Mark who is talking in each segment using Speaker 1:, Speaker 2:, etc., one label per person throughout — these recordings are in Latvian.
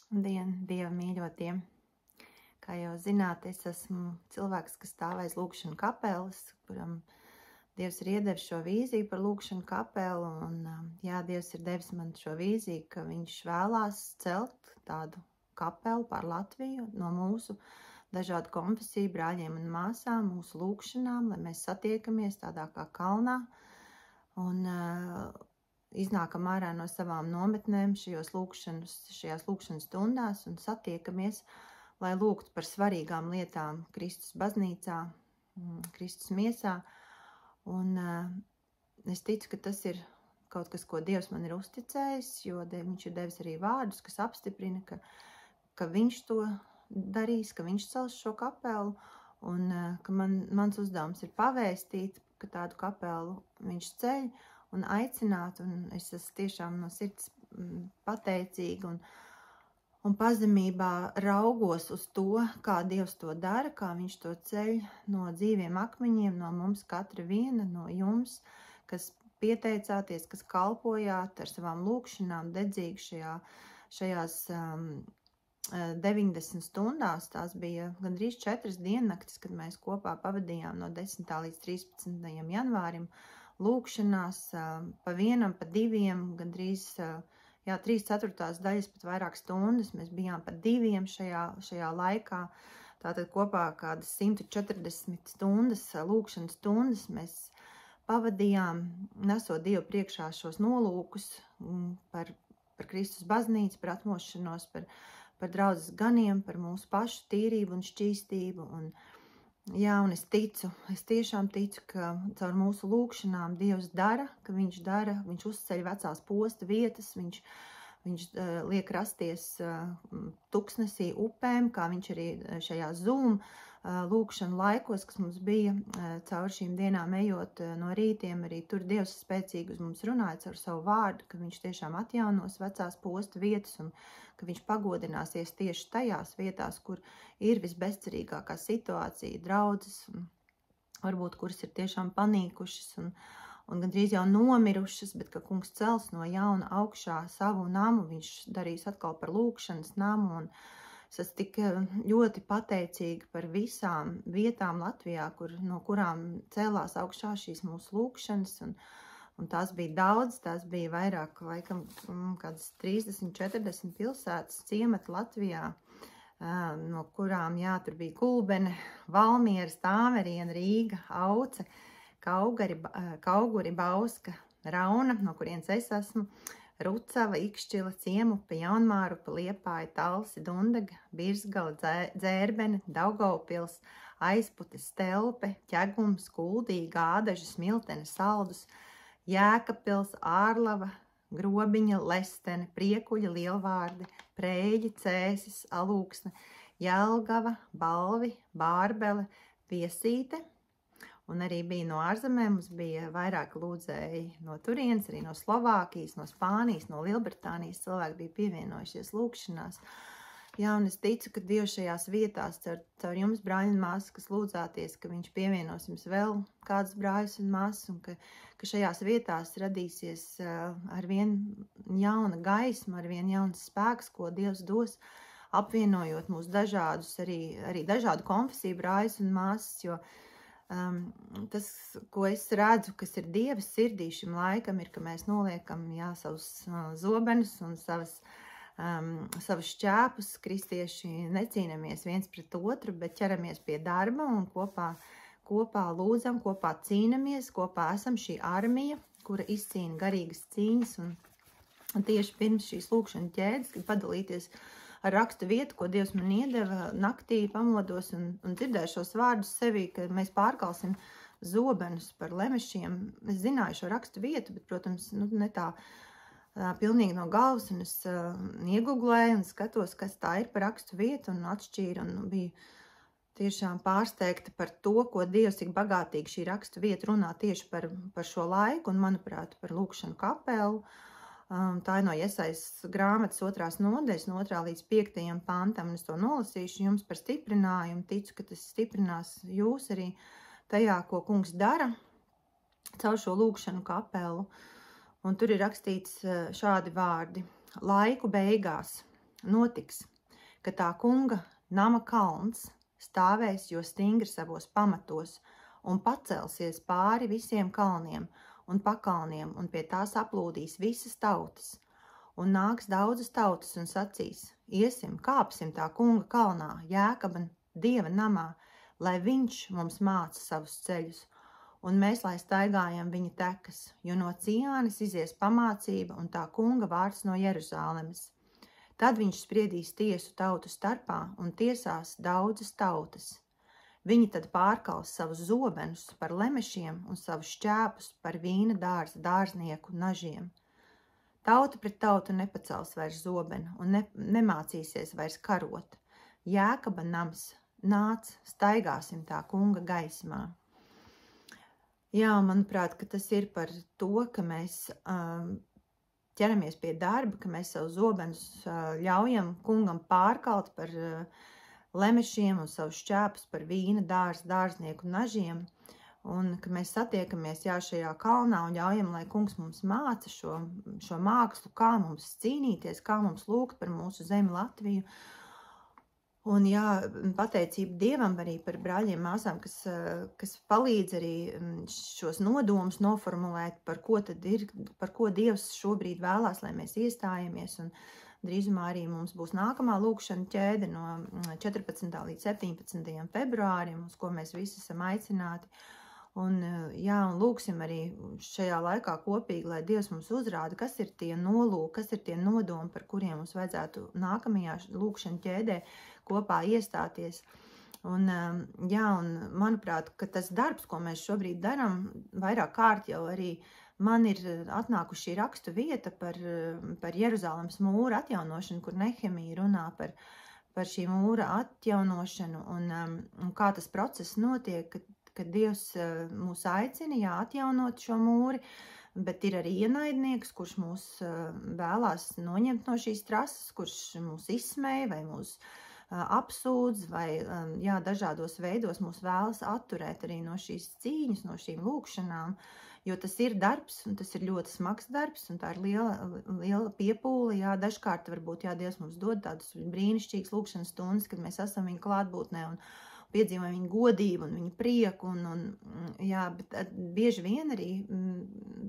Speaker 1: Dien, Dieva mīļotie! Kā jau zināt, es esmu cilvēks, kas stāv aiz lūkšanu kapeles, kuram Dievs ir iedevis šo vīziju par lūkšanu kapelu, un jā, Dievs ir devis man šo vīziju, ka viņš vēlās celt tādu kapelu pār Latviju no mūsu dažādu konfesiju brāļiem un māsām, mūsu lūkšanām, lai mēs satiekamies tādā kā kalnā un iznākam ārā no savām nometnēm šajās lūkšanas stundās un satiekamies, lai lūgtu par svarīgām lietām Kristus baznīcā, Kristus miesā. Un es ticu, ka tas ir kaut kas, ko Dievs man ir uzticējis, jo viņš ir devis arī vārdus, kas apstiprina, ka viņš to darīs, ka viņš cels šo kapelu, un ka mans uzdevums ir pavēstīt, ka tādu kapelu viņš ceļ un aicināt, un es esmu tiešām no sirds pateicīga un pazemībā raugos uz to, kā Dievs to dara, kā viņš to ceļ no dzīviem akmeņiem, no mums katra viena, no jums, kas pieteicāties, kas kalpojāt ar savām lūkšanām dedzīgi šajās 90 stundās. Tās bija gandrīz 4 diennaktis, kad mēs kopā pavadījām no 10. līdz 13. janvārim lūkšanās pa vienam, pa diviem, gandrīz 3/4 daļas, pat vairāk stundas. Mēs bijām pa 2 šajā laikā. Tātad kopā kādas 140 stundas, lūkšanas stundas mēs pavadījām, nesot Dievu priekšā šos nolūkus par Kristus baznīcu, par atmošanos, par draudzes ganiem, par mūsu pašu tīrību un šķīstību. Un es tiešām ticu, ka caur mūsu lūkšanām Dievs dara, viņš uzceļ vecās posta vietas, viņš liek rasties tuksnesī upēm, kā viņš arī šajā Zoom lūkšanu laikos, kas mums bija caur šīm dienām ejot no rītiem, arī tur Dievs spēcīgi uz mums runāja caur savu vārdu, ka viņš tiešām atjaunos vecās posta vietas un ka viņš pagodināsies tieši tajās vietās, kur ir visbezcerīgākā situācija, draudzes, un varbūt kuras ir tiešām panīkušas un gandrīz jau nomirušas, bet ka kungs cels no jauna augšā savu namu, viņš darīs atkal par lūkšanas namu, un es esmu tik ļoti pateicīga par visām vietām Latvijā, no kurām cēlās augšā šīs mūsu lūkšanas, un tās bija daudz, tās bija vairāk, laikam, kādas 30-40 pilsētas ciemati Latvijā, no kurām, tur bija Gulbene, Valmiera, Stāveriena, Rīga, Auce, Kauguri, Bauska, Rauna, no kurienes es esmu, Rucava, Ikšķila, Ciemupa, Jaunmārupa, Liepāja, Talsi, Dundaga, Birzgala, Dzērbene, Daugavpils, Aizpute, Stelpe, Ķegums, Kuldīga, Gādaža, Smiltene, Saldus, Jēkabpils, Ārlava, Grobiņa, Lestene, Priekuļa, Lielvārde, Prēļi, Cēsis, Alūksne, Jelgava, Balvi, Bārbele, Viesīte, un arī bija no ārzemēm, mums bija vairāk lūdzēji no turienes, arī no Slovākijas, no Spānijas, no Lielbritānijas, cilvēki bija pievienojušies lūkšanās. Un es ticu, ka Dievs šajās vietās, caur jums, brāļi un māsas, kas lūdzāties, ka viņš pievienos jums vēl kādus brāļus un māsas, un ka šajās vietās radīsies arvien jauna gaisma, arvien jauns spēks, ko Dievs dos, apvienojot mūs dažādus, arī dažādu konfesiju brāļus un māsas, jo tas, ko es redzu, kas ir Dieva sirdī šim laikam, ir, ka mēs noliekam savus zobenus un savus šķēpus, kristieši necīnamies viens pret otru, bet ķeramies pie darba un kopā lūdzam, kopā cīnamies, kopā esam šī armija, kura izcīna garīgas cīņas, un tieši pirms šīs lūkšana ķēdes, kad padalīties ar rakstu vietu, ko Dievs man iedeva, naktī pamodos un dzirdēju šos vārdus sevī, ka mēs pārkalsim zobenus par lemešiem. Es zināju šo rakstu vietu, bet, protams, ne tā pilnīgi no galvas, un es ieguglēju un skatos, kas tā ir par rakstu vietu, un atšķīru, un biju tiešām pārsteigta par to, ko Dievs tik bagātīgi šī rakstu vieta runā tieši par šo laiku, un, manuprāt, par lūkšanu kapelu. Tā ir no Jesajas grāmatas 2. nodaļas, no 2. līdz 5. pantam, un es to nolasīšu jums par stiprinājumu, ticu, ka tas stiprinās jūs arī tajā, ko kungs dara caur šo lūkšanu kapelu. Un tur ir rakstīts šādi vārdi: laiku beigās notiks, ka tā kunga nama kalns stāvēs jo stingri savos pamatos un pacelsies pāri visiem kalniem un pakalniem un pie tās aplūdīs visas tautas. Un nāks daudzas tautas un sacīs, iesim, kāpsim tā kunga kalnā, Jēkaba Dieva namā, lai viņš mums māca savus ceļus, un mēs, lai staigājam viņa tekas, jo no Ciānes izies pamācība un tā kunga vārds no Jeruzālemes. Tad viņš spriedīs tiesu tautu starpā un tiesās daudzas tautas. Viņi tad pārkals savus zobenus par lemešiem un savus šķēpus par vīna dārznieku nažiem. Tauta pret tautu nepacels vairs zobenu un nemācīsies vairs karot. Jēkaba nams, nāc, staigāsim tā kunga gaismā. Jā, manuprāt, ka tas ir par to, ka mēs ķeramies pie darba, ka mēs savu zobenus ļaujam kungam pārkalt par lemešiem un savu šķēpus par vīna dārznieku nažiem, un ka mēs satiekamies šajā kalnā un ļaujam, lai kungs mums māca šo mākslu, kā mums cīnīties, kā mums lūgt par mūsu zemi Latviju. Un pateicība Dievam arī par brāļiem māsām, kas palīdz arī šos nodomus noformulēt, par ko Dievs šobrīd vēlās, lai mēs iestājamies. Un drīzumā arī mums būs nākamā lūkšana ķēde no 14. līdz 17. februārim, uz ko mēs visi esam aicināti. Un lūksim arī šajā laikā kopīgi, lai Dievs mums uzrāda, kas ir tie nolūki, kas ir tie nodomi, par kuriem mums vajadzētu nākamajā lūkšana ķēdē kopā iestāties. Un manuprāt, ka tas darbs, ko mēs šobrīd darām, vairāk kārt jau arī man ir atnākuši rakstu vieta par Jeruzālemes mūra atjaunošanu, kur Nehemija runā par šī mūra atjaunošanu un kā tas process notiek, kad Dievs mūs aicina, atjaunot šo mūri, bet ir arī ienaidnieks, kurš mūs vēlās noņemt no šīs trases, kurš mūs izsmēja vai mūs apsūdz vai dažādos veidos mūs vēlas atturēt arī no šīs cīņas, no šīm lūkšanām, jo tas ir darbs un tas ir ļoti smags darbs un tā ir liela piepūle, dažkārt varbūt Dievs mums dod tādus brīnišķīgas lūkšanas stundas, kad mēs esam viņa klātbūtnē un piedzīvojam viņa godību un viņa prieku, bet bieži vien arī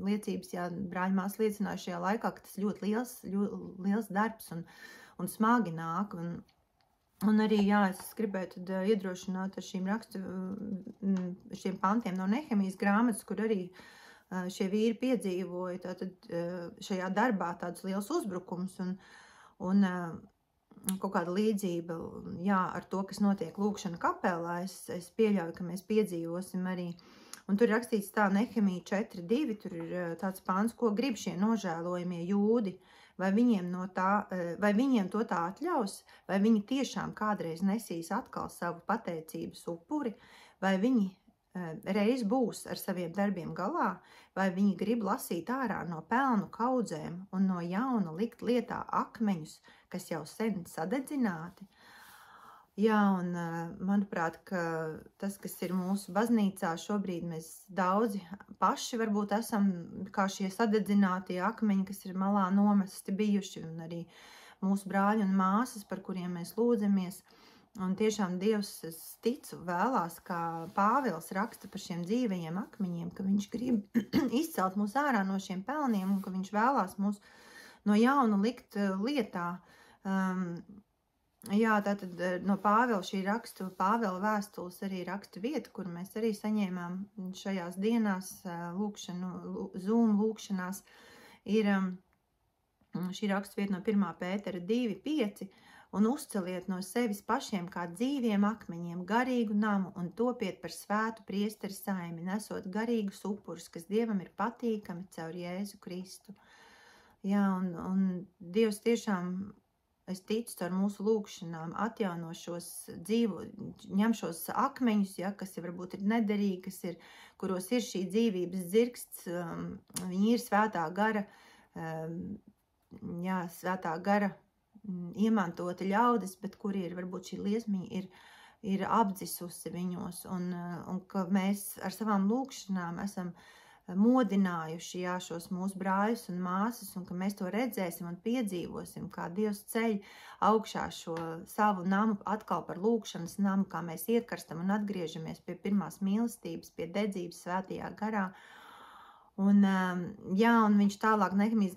Speaker 1: liecības, brāļi māsas liecināja šajā laikā, ka tas ļoti liels darbs un smagi nāk, un arī, es gribēju tad iedrošināt ar šiem pantiem no Nehemijas grāmatas, kur arī šie vīri piedzīvoja tātad šajā darbā tādus liels uzbrukums un kaut kāda līdzība, ar to, kas notiek lūkšana kapelā, es pieļauju, ka mēs piedzīvosim arī. Un tur ir rakstīts tā, Nehemija 4.2, tur ir tāds pāns, ko grib šie nožēlojamie jūdi, vai viņiem to tā atļaus, vai viņi tiešām kādreiz nesīs atkal savu pateicības upuri, vai viņi reiz būs ar saviem darbiem galā, vai viņi grib lasīt ārā no pelnu kaudzēm un no jauna likt lietā akmeņus, kas jau sen sadedzināti. Un manuprāt, ka tas, kas ir mūsu baznīcā šobrīd, mēs daudzi paši varbūt esam kā šie sadedzinātie akmeņi, kas ir malā nomesti bijuši, un arī mūsu brāļi un māsas, par kuriem mēs lūdzamies. Un tiešām Dievs, es ticu, vēlās, kā Pāvils raksta par šiem dzīvajiem akmeņiem, ka viņš grib izcelt mūs ārā no šiem pelniem un ka viņš vēlās mūs no jauna likt lietā. Tātad no Pāvila šī Pāvila vēstules arī rakstu vieta, kur mēs arī saņēmām šajās dienās Zoom lūkšanās, ir šī rakstu vieta no 1. Pētera 2.5, un uzceliet no sevis pašiem kā dzīviem akmeņiem garīgu namu un topiet par svētu priesteri saimi, nesot garīgus upurus, kas Dievam ir patīkami caur Jēzu Kristu. Un Dievs tiešām, es ticu, ar mūsu lūkšanām atjauno ņem šos akmeņus, kas varbūt ir nederīgi, kuros ir šī dzīvības dzirksts, viņi ir svētā gara iemantota ļaudis, bet kuri ir, varbūt šī liesmiņa ir apdzisusi viņos, un ka mēs ar savām lūkšanām esam modinājuši šos mūsu brāļus un māsas, un ka mēs to redzēsim un piedzīvosim, kā Dievs ceļ augšā šo savu namu atkal par lūkšanas namu, kā mēs iekarstam un atgriežamies pie pirmās mīlestības, pie dedzības svētajā garā. Un viņš tālāk Nehemijas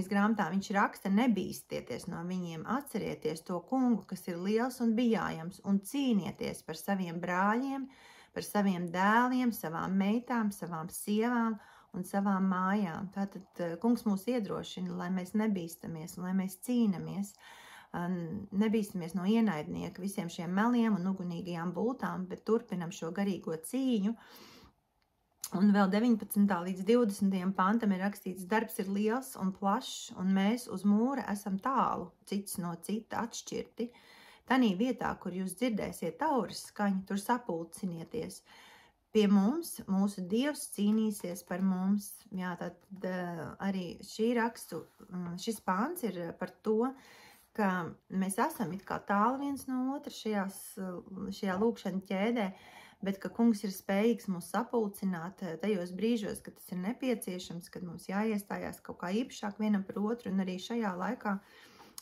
Speaker 1: grāmatā viņš raksta: nebīstieties no viņiem, atcerieties to kungu, kas ir liels un bijājams, un cīnieties par saviem brāļiem, par saviem dēliem, savām meitām, savām sievām un savām mājām. Tātad kungs mūs iedrošina, lai mēs nebīstamies, lai mēs cīnamies. Nebīstamies no ienaidnieka, visiem šiem meliem un ugunīgajām bultām, bet turpinam šo garīgo cīņu. Un vēl 19. līdz 20. pantam ir rakstīts: darbs ir liels un plašs, un mēs uz mūra esam tālu, cits no cita atšķirti. Tanī vietā, kur jūs dzirdēsiet tauras skaņu, tur sapulcinieties. Pie mums mūsu Dievs cīnīsies par mums. Jā, tad arī šis pāns ir par to, ka mēs esam it kā tālu viens no otra šajā lūkšana ķēdē, bet ka kungs ir spējīgs mūs sapulcināt tajos brīžos, kad tas ir nepieciešams, kad mums jāiestājās kaut kā īpašāk vienam par otru, un arī šajā laikā,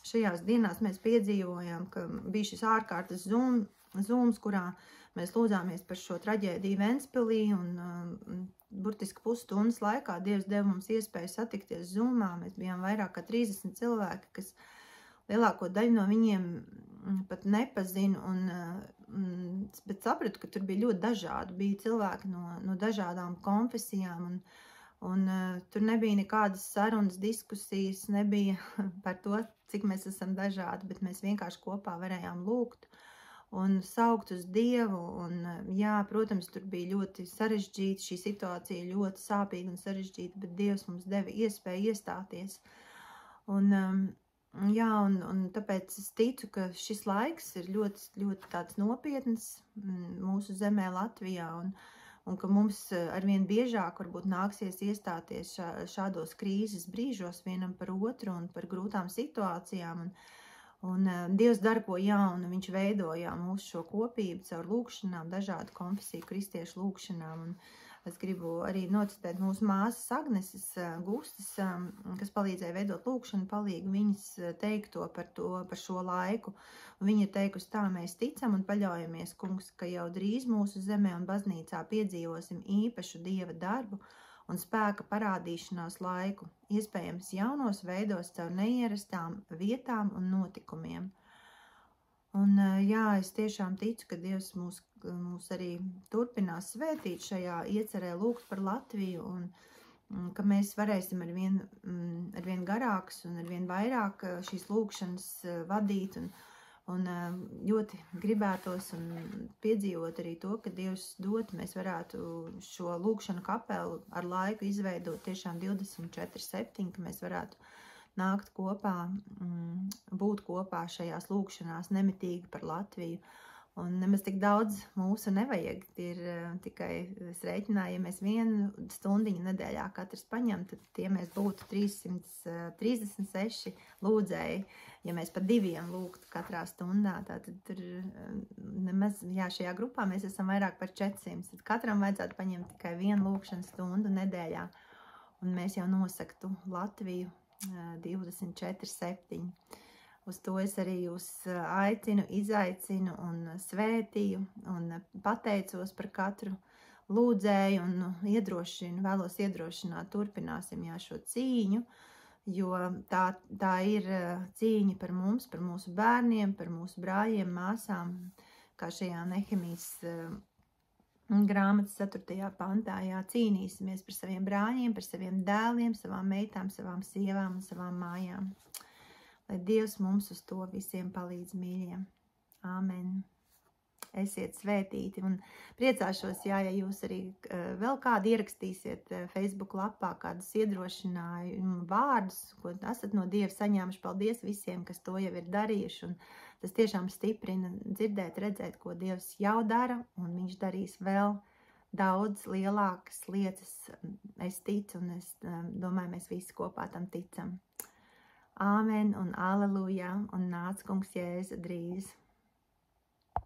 Speaker 1: šajās dienās mēs piedzīvojām, ka bija šis ārkārtas zooms, kurā mēs lūdzāmies par šo traģēdiju Ventspilī, un burtiski pusstundas laikā Dievs deva mums iespēju satikties zoomā. Mēs bijām vairāk kā 30 cilvēki, kas lielāko daļu no viņiem pat nepazinu, bet sapratu, ka tur bija ļoti dažādi. Bija cilvēki no dažādām konfesijām, un tur nebija nekādas sarunas, diskusijas, nebija par to, cik mēs esam dažādi, bet mēs vienkārši kopā varējām lūgt un saukt uz Dievu. Un, jā, protams, tur bija ļoti sarežģīta, šī situācija ļoti sāpīga un sarežģīta, bet Dievs mums deva iespēju iestāties. Un tāpēc es ticu, ka šis laiks ir ļoti, ļoti tāds nopietns mūsu zemē Latvijā, un ka mums arvien biežāk varbūt nāksies iestāties šādos krīzes brīžos vienam par otru un par grūtām situācijām. Un Dievs dara ko jaunu, viņš veidoja mūsu šo kopību caur lūkšanām, dažādu konfesiju kristiešu lūkšanām. Un es gribu arī nocitēt mūsu māsas Agneses Gustas, kas palīdzēja veidot lūkšanu palīgu viņas teikto par šo laiku. Un viņa ir teikusi tā: mēs ticam un paļaujamies, kungs, ka jau drīz mūsu zemē un baznīcā piedzīvosim īpašu Dieva darbu un spēka parādīšanās laiku, iespējams jaunos veidos caur neierastām vietām un notikumiem. Un jā, es tiešām ticu, ka Dievs mūs arī turpinās svētīt šajā iecerē lūgt par Latviju, un ka mēs varēsim arvien garāks un arvien vairāk šīs lūkšanas vadīt, un ļoti gribētos un piedzīvot arī to, ka Dievs dod, mēs varētu šo lūkšanu kapelu ar laiku izveidot tiešām 24/7, ka mēs varētu nākt kopā, būt kopā šajās lūkšanās nemitīgi par Latviju. Un nemaz tik daudz mūsu nevajag. Ir tikai es rēķināju, ja mēs 1 stundiņu nedēļā katrs paņem, tad tie mēs būtu 336 lūdzēji. Ja mēs pa 2 lūgtu katrā stundā, tad tur nemaz, jā, šajā grupā mēs esam vairāk par 400. Tad katram vajadzētu paņemt tikai 1 lūkšanas stundu nedēļā. Un mēs jau nosaktu Latviju 24/7. Uz to es arī jūs aicinu, izaicinu un svētīju un pateicos par katru lūdzēju un vēlos iedrošināt, turpināsim šo cīņu, jo tā ir cīņa par mums, par mūsu bērniem, par mūsu brāļiem, māsām, kā šajā Nehemijas grāmatas 4. pantā, cīnīsimies par saviem brāļiem, par saviem dēliem, savām meitām, savām sievām un savām mājām. Lai Dievs mums uz to visiem palīdz, mīļie. Āmen. Esiet svētīti un priecāšos, ja jūs arī vēl kādu ierakstīsiet Facebook lapā, kādus iedrošinājumu vārdus, ko esat no Dieva saņēmuši. Paldies visiem, kas to jau ir darījuši, un tas tiešām stiprina dzirdēt, redzēt, ko Dievs jau dara, un viņš darīs vēl daudz lielākas lietas. Es ticu, un es domāju, mēs visi kopā tam ticam. Āmen un aleluja, un nāc kungs Jēzu drīz.